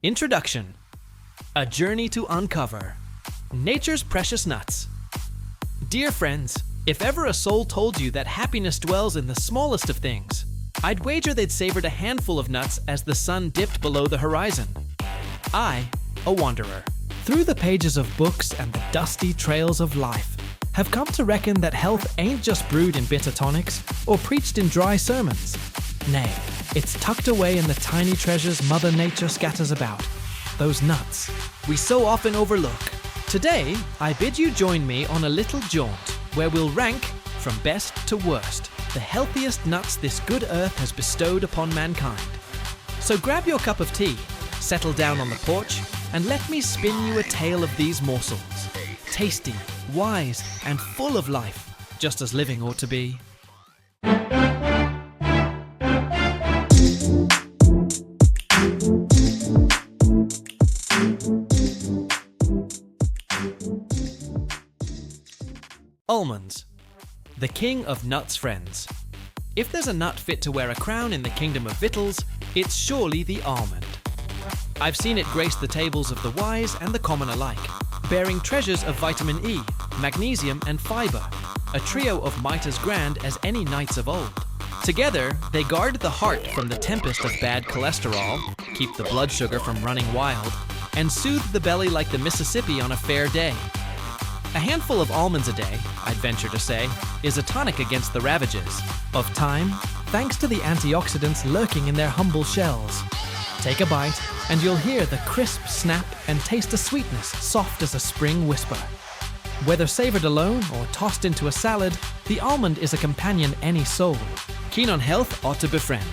Introduction. A journey to uncover nature's precious nuts. Dear friends, if ever a soul told you that happiness dwells in the smallest of things, I'd wager they'd savored a handful of nuts as the sun dipped below the horizon. I, a wanderer, through the pages of books and the dusty trails of life, have come to reckon that health ain't just brewed in bitter tonics or preached in dry sermons. Nay, it's tucked away in the tiny treasures Mother Nature scatters about, those nuts we so often overlook. Today, I bid you join me on a little jaunt where we'll rank, from best to worst, the healthiest nuts this good earth has bestowed upon mankind. So grab your cup of tea, settle down on the porch, and let me spin you a tale of these morsels. Tasty, wise, and full of life, just as living ought to be. Almonds, the king of nuts' friends. If there's a nut fit to wear a crown in the kingdom of victuals, it's surely the almond. I've seen it grace the tables of the wise and the common alike, bearing treasures of vitamin E, magnesium, and fiber, a trio of might as grand as any knights of old. Together, they guard the heart from the tempest of bad cholesterol, keep the blood sugar from running wild, and soothe the belly like the Mississippi on a fair day. A handful of almonds a day, I'd venture to say, is a tonic against the ravages of time, thanks to the antioxidants lurking in their humble shells. Take a bite, and you'll hear the crisp snap and taste a sweetness soft as a spring whisper. Whether savored alone or tossed into a salad, the almond is a companion any soul keen on health ought to befriend.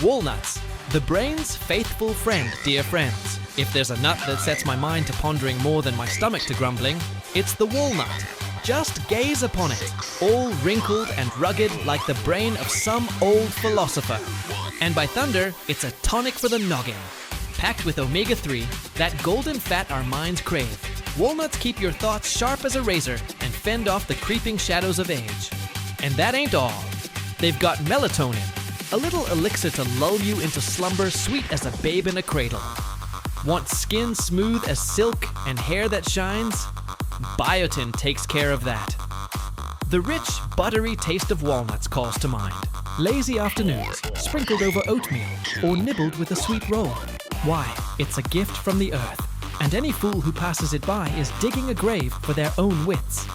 Walnuts, the brain's faithful friend, dear friends. If there's a nut that sets my mind to pondering more than my stomach to grumbling, it's the walnut. Just gaze upon it, all wrinkled and rugged like the brain of some old philosopher. And by thunder, it's a tonic for the noggin. Packed with omega-3, that golden fat our minds crave. Walnuts keep your thoughts sharp as a razor and fend off the creeping shadows of age. And that ain't all. They've got melatonin, a little elixir to lull you into slumber sweet as a babe in a cradle. Want skin smooth as silk and hair that shines? Biotin takes care of that. The rich, buttery taste of walnuts calls to mind. Lazy afternoons, sprinkled over oatmeal, or nibbled with a sweet roll. Why, it's a gift from the earth, and any fool who passes it by is digging a grave for their own wits.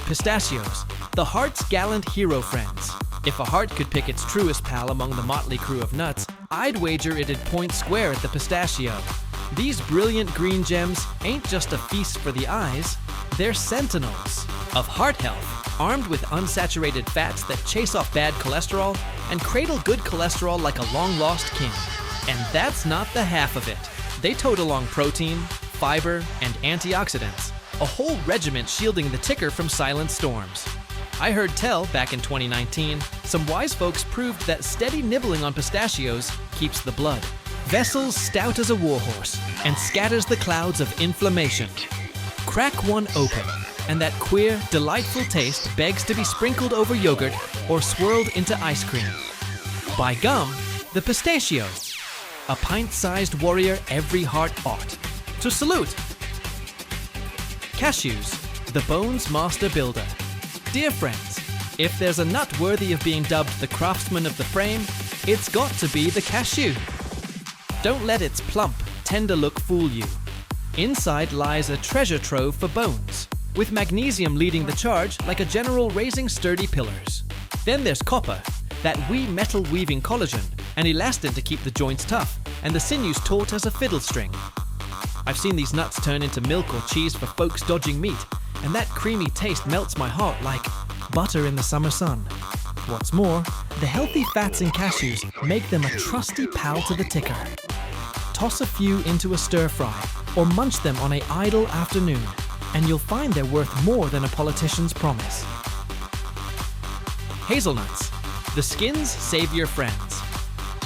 Pistachios, the heart's gallant hero friends. If a heart could pick its truest pal among the motley crew of nuts, I'd wager it'd point square at the pistachio. These brilliant green gems ain't just a feast for the eyes, they're sentinels of heart health, armed with unsaturated fats that chase off bad cholesterol and cradle good cholesterol like a long-lost kin. And that's not the half of it. They tote along protein, fiber, and antioxidants, a whole regiment shielding the ticker from silent storms. I heard tell, back in 2019, some wise folks proved that steady nibbling on pistachios keeps the blood vessels stout as a warhorse and scatters the clouds of inflammation. Crack one open, and that queer, delightful taste begs to be sprinkled over yogurt or swirled into ice cream. By gum, the pistachio, a pint-sized warrior every heart ought to salute. Cashews, the bone's master builder. Dear friends, if there's a nut worthy of being dubbed the craftsman of the frame, it's got to be the cashew. Don't let its plump, tender look fool you. Inside lies a treasure trove for bones, with magnesium leading the charge like a general raising sturdy pillars. Then there's copper, that wee metal-weaving collagen, and elastin to keep the joints tough, and the sinews taut as a fiddle string. I've seen these nuts turn into milk or cheese for folks dodging meat, and that creamy taste melts my heart like butter in the summer sun. What's more, the healthy fats in cashews make them a trusty pal to the ticker. Toss a few into a stir-fry, or munch them on an idle afternoon, and you'll find they're worth more than a politician's promise. Hazelnuts, the skin's savior friends.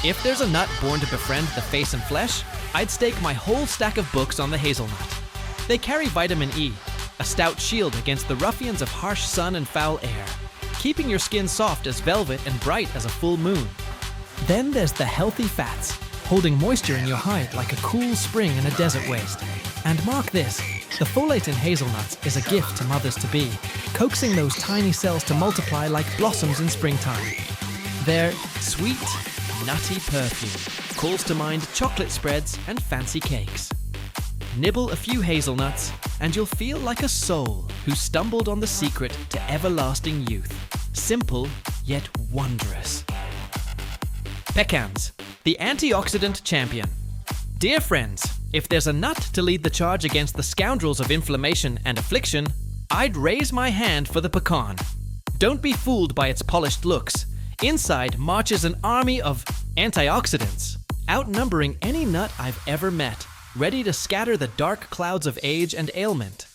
If there's a nut born to befriend the face and flesh, I'd stake my whole stack of books on the hazelnut. They carry vitamin E, a stout shield against the ruffians of harsh sun and foul air, keeping your skin soft as velvet and bright as a full moon. Then there's the healthy fats, holding moisture in your hide like a cool spring in a desert waste. And mark this, the folate in hazelnuts is a gift to mothers-to-be, coaxing those tiny cells to multiply like blossoms in springtime. Their sweet, nutty perfume calls to mind chocolate spreads and fancy cakes. Nibble a few hazelnuts, and you'll feel like a soul who stumbled on the secret to everlasting youth. Simple, yet wondrous. Pecans, the antioxidant champion. Dear friends, if there's a nut to lead the charge against the scoundrels of inflammation and affliction, I'd raise my hand for the pecan. Don't be fooled by its polished looks. Inside marches an army of antioxidants, outnumbering any nut I've ever met, ready to scatter the dark clouds of age and ailment.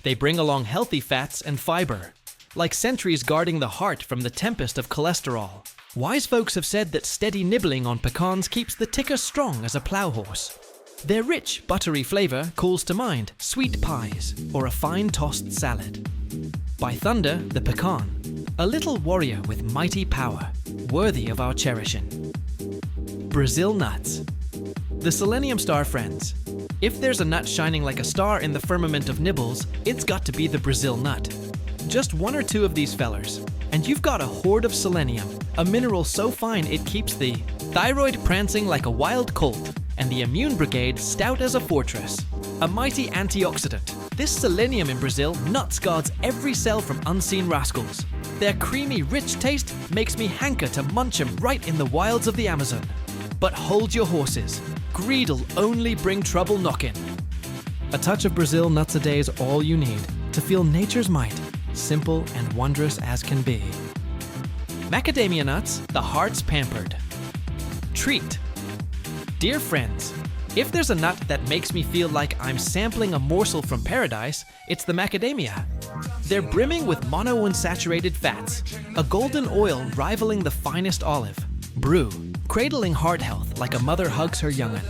They bring along healthy fats and fiber, like sentries guarding the heart from the tempest of cholesterol. Wise folks have said that steady nibbling on pecans keeps the ticker strong as a plow horse. Their rich, buttery flavor calls to mind sweet pies or a fine tossed salad. By thunder, the pecan, a little warrior with mighty power, worthy of our cherishing. Brazil nuts. The Selenium star friends. If there's a nut shining like a star in the firmament of nibbles, it's got to be the Brazil nut. Just one or two of these fellers, and you've got a hoard of selenium, a mineral so fine it keeps the thyroid prancing like a wild colt, and the immune brigade stout as a fortress. A mighty antioxidant, this selenium in Brazil nuts guards every cell from unseen rascals. Their creamy, rich taste makes me hanker to munch 'em right in the wilds of the Amazon. But hold your horses, greed'll only bring trouble knockin'. A touch of Brazil nuts a day is all you need to feel nature's might, simple and wondrous as can be. Macadamia nuts, the heart's pampered. Treat. Dear friends, if there's a nut that makes me feel like I'm sampling a morsel from paradise, it's the macadamia. They're brimming with monounsaturated fats, a golden oil rivaling the finest olive. Brew, cradling heart health like a mother hugs her young'un.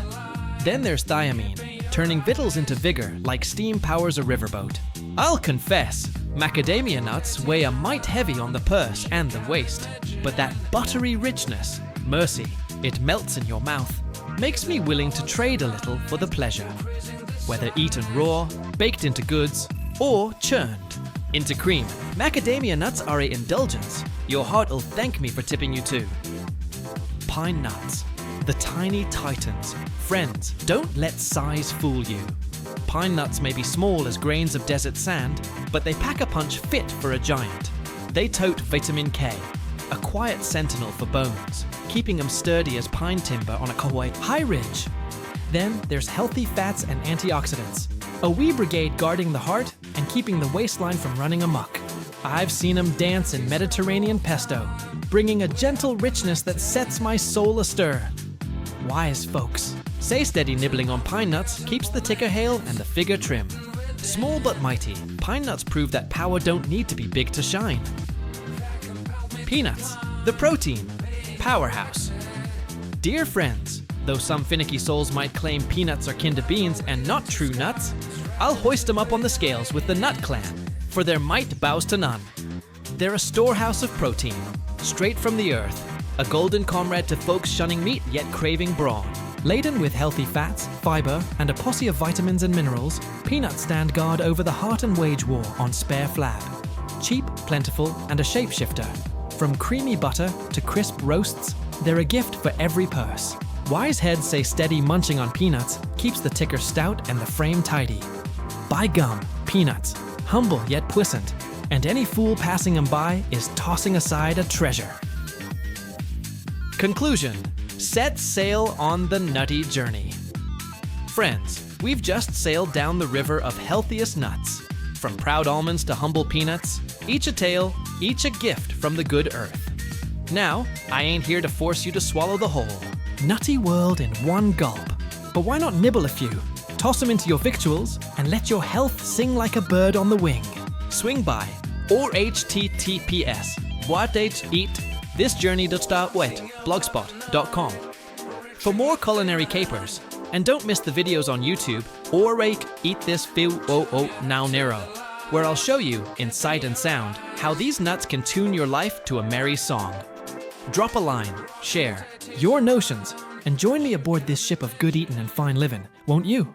Then there's thiamine, turning victuals into vigor like steam powers a riverboat. I'll confess, macadamia nuts weigh a mite heavy on the purse and the waist, but that buttery richness, mercy, it melts in your mouth, makes me willing to trade a little for the pleasure. Whether eaten raw, baked into goods, or churned into cream, macadamia nuts are an indulgence. Your heart'll thank me for tipping you too. Pine nuts, the tiny titans. Friends, don't let size fool you. Pine nuts may be small as grains of desert sand, but they pack a punch fit for a giant. They tote vitamin K, a quiet sentinel for bones, keeping them sturdy as pine timber on a Kauai high ridge. Then there's healthy fats and antioxidants, a wee brigade guarding the heart and keeping the waistline from running amok. I've seen them dance in Mediterranean pesto, bringing a gentle richness that sets my soul astir. Wise folks say steady nibbling on pine nuts keeps the ticker hale and the figure trim. Small but mighty, pine nuts prove that power don't need to be big to shine. Peanuts, the protein powerhouse. Dear friends, though some finicky souls might claim peanuts are kin to beans and not true nuts, I'll hoist them up on the scales with the Nut Clan, for their might bows to none. They're a storehouse of protein, straight from the earth, a golden comrade to folks shunning meat yet craving brawn. Laden with healthy fats, fiber, and a posse of vitamins and minerals, peanuts stand guard over the heart and wage war on spare flab. Cheap, plentiful, and a shapeshifter. From creamy butter to crisp roasts, they're a gift for every purse. Wise heads say steady munching on peanuts keeps the ticker stout and the frame tidy. By gum, peanuts, humble yet puissant, and any fool passing them by is tossing aside a treasure. Conclusion. Set sail on the nutty journey. Friends, we've just sailed down the river of healthiest nuts. From proud almonds to humble peanuts, each a tale, each a gift from the good earth. Now, I ain't here to force you to swallow the whole nutty world in one gulp. But why not nibble a few, toss them into your victuals, and let your health sing like a bird on the wing? Swing by, or https, blogspot.com for more culinary capers. And don't miss the videos on YouTube or Eat This Now Nero, where I'll show you, in sight and sound, how these nuts can tune your life to a merry song. Drop a line, share your notions, and join me aboard this ship of good eatin' and fine living, won't you?